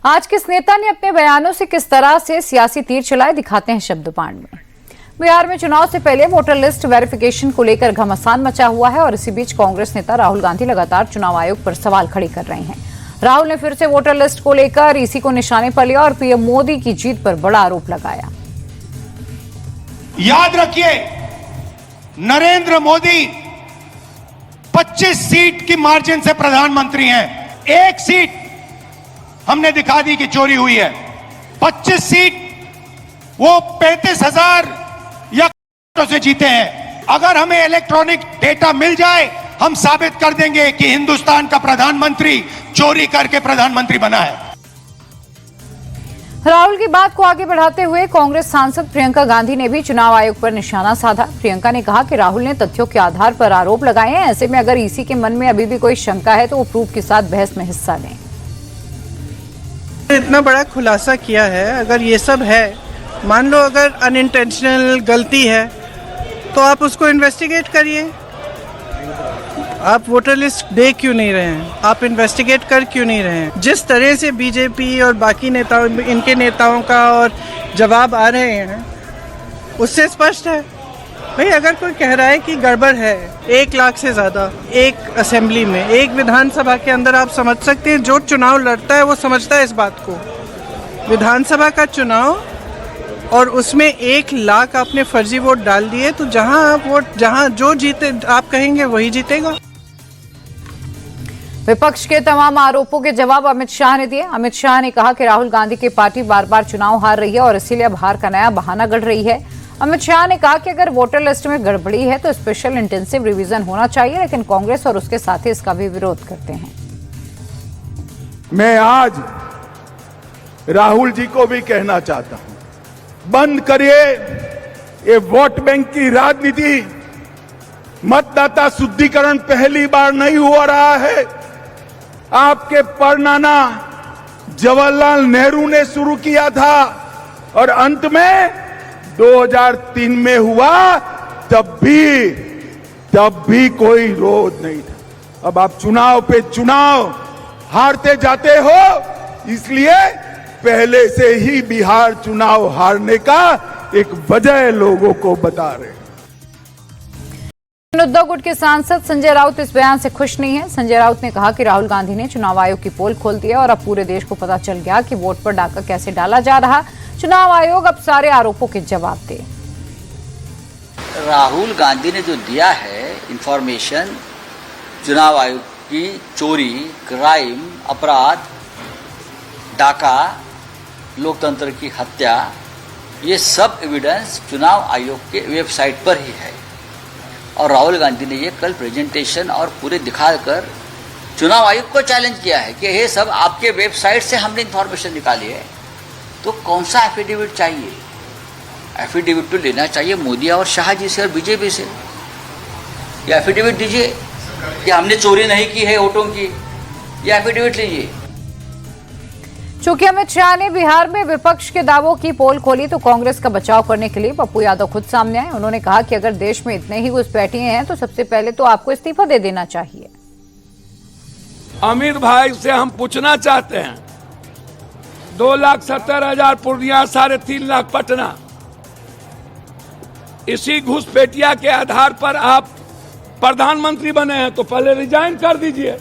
आज किस नेता ने अपने बयानों से किस तरह से सियासी तीर चलाए, दिखाते हैं शब्दपाठ में। बिहार में चुनाव से पहले वोटर लिस्ट वेरिफिकेशन को लेकर घमासान मचा हुआ है और इसी बीच कांग्रेस नेता राहुल गांधी लगातार चुनाव आयोग पर सवाल खड़े कर रहे हैं। राहुल ने फिर से वोटर लिस्ट को लेकर ईसी को निशाने पर लिया और पीएम मोदी की जीत पर बड़ा आरोप लगाया। याद रखिए, नरेंद्र मोदी 25 सीट की मार्जिन से प्रधानमंत्री हैं। एक सीट हमने दिखा दी कि चोरी हुई है। 25 सीट वो 35,000 या से जीते हैं। अगर हमें इलेक्ट्रॉनिक डेटा मिल जाए, हम साबित कर देंगे कि हिंदुस्तान का प्रधानमंत्री चोरी करके प्रधानमंत्री बना है। राहुल की बात को आगे बढ़ाते हुए कांग्रेस सांसद प्रियंका गांधी ने भी चुनाव आयोग पर निशाना साधा। प्रियंका ने कहा कि राहुल ने तथ्यों के आधार पर आरोप लगाए हैं। ऐसे में अगर ईसी के मन में अभी भी कोई शंका है तो वो प्रूफ के साथ बहस में हिस्सा लें। इतना बड़ा खुलासा किया है, अगर ये सब है, मान लो अगर अनइंटेंशनल गलती है तो आप उसको इन्वेस्टिगेट करिए। आप वोटर लिस्ट दे क्यों नहीं रहे हैं? आप इन्वेस्टिगेट कर क्यों नहीं रहे हैं? जिस तरह से बीजेपी और बाकी नेताओं, इनके नेताओं का और जवाब आ रहे हैं, उससे स्पष्ट है भाई, अगर कोई कह रहा है कि गड़बड़ है 1 लाख से ज़्यादा एक असेंबली में, एक विधानसभा के अंदर, आप समझ सकते हैं जो चुनाव लड़ता है वो समझता है इस बात को। विधानसभा का चुनाव और उसमें 1 लाख आपने फर्जी वोट डाल दिए, तो जहां जो जीते आप कहेंगे वही जीतेगा। विपक्ष के तमाम आरोपों के जवाब अमित शाह ने दिए। अमित शाह ने कहा कि राहुल गांधी की पार्टी बार बार चुनाव हार रही है और इसीलिए अब हार का नया बहाना गढ़ रही है। अमित शाह ने कहा कि अगर वोटर लिस्ट में गड़बड़ी है तो स्पेशल इंटेंसिव रिवीजन होना चाहिए, लेकिन कांग्रेस और उसके साथी इसका भी विरोध करते हैं। मैं आज राहुल जी को भी कहना चाहता हूं, बंद करिए ये वोट बैंक की राजनीति। मतदाता शुद्धिकरण पहली बार नहीं हो रहा है। आपके परनाना जवाहरलाल नेहरू ने शुरू किया था और अंत में 2003 में हुआ, तब भी कोई विरोध नहीं था। अब आप चुनाव पे चुनाव हारते जाते हो, इसलिए पहले से ही बिहार चुनाव हारने का एक वजह लोगों को बता रहे हैं। उद्धव गुट के सांसद संजय राउत इस बयान से खुश नहीं है। संजय राउत ने कहा कि राहुल गांधी ने चुनाव आयोग की पोल खोल दिया और अब पूरे देश को पता चल गया कि वोट पर डाका कैसे डाला जा रहा। चुनाव आयोग अब सारे आरोपों के जवाब दे। राहुल गांधी ने जो दिया है इंफॉर्मेशन, चुनाव आयोग की चोरी, क्राइम, अपराध, डाका, लोकतंत्र की हत्या, ये सब एविडेंस चुनाव आयोग के वेबसाइट पर ही है। और राहुल गांधी ने ये कल प्रेजेंटेशन और पूरे दिखाकर चुनाव आयोग को चैलेंज किया है कि ये सब आपके वेबसाइट से हमने इंफॉर्मेशन निकाली है। तो कौन सा एफिडेविट चाहिए? एफिडेविट तो लेना चाहिए मोदी और शाह जी से और बीजेपी से। ये एफिडेविट दीजिए कि हमने चोरी नहीं की है वोटों की, ये एफिडेविट लीजिए। चूंकि अमित शाह ने बिहार में विपक्ष के दावों की पोल खोली तो कांग्रेस का बचाव करने के लिए पप्पू यादव खुद सामने आए। उन्होंने कहा कि अगर देश में इतने ही घुसपैठिए हैं तो सबसे पहले तो आपको इस्तीफा दे देना चाहिए। अमित भाई से हम पूछना चाहते हैं, 2,70,000 पूर्णिया, 3.5 लाख पटना, इसी घुसपैठिया के आधार पर आप प्रधानमंत्री बने हैं तो पहले रिजाइन कर दीजिए।